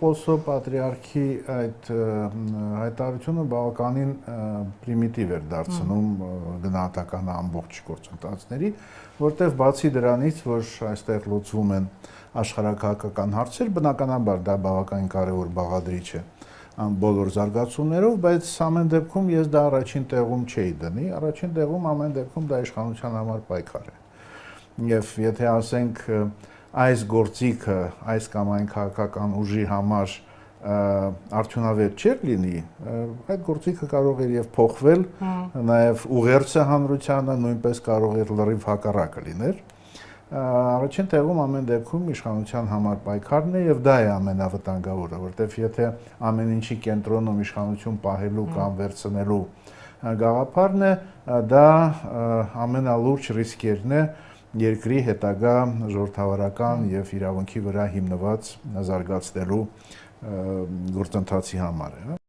Պողոսո պատրիարքի այդ հայտարարությունը բավականին պրիմիտիվ էր դարձնում գնահատական ամբողջ գործընթացների, որտեղ բացի դրանից, որ այստեղ լուծվում են աշխարհակահաղական հարցեր, բնականաբար դա բավականին կարևոր բաղադրիչ է բոլոր զարգացումներով, բայց ամեն դեպքում ես դա առաջին տեղում չէի դնի, առաջին տեղում ամեն դեպքում դա իշխանության համար պայքար է։ Եվ եթե ասենք այս գործիքը, այս կամ այն քաղաքական ուժի համար արդյունավետ չէր լինի, այդ գործիքը կարող էր եւ փոխվել, նաեւ ուղերձը հանրությանը նույնպես կարող էր լրիվ հակառակը լիներ։ Առաջին տեղում ամեն դեպքում իշխանության համար պայքարն է եւ դա է ամենավտանգավորը, որտեվ եթե ամեն ինչի կենտրոնում իշխանություն պահելու կամ վերցնելու գաղափարն է, դա ամենալուրջ ռիսկերն է երկրի հետագա ժողովրդավարական եւ իրավունքի վրա հիմնված զարգացնելու գործընթացի համար է։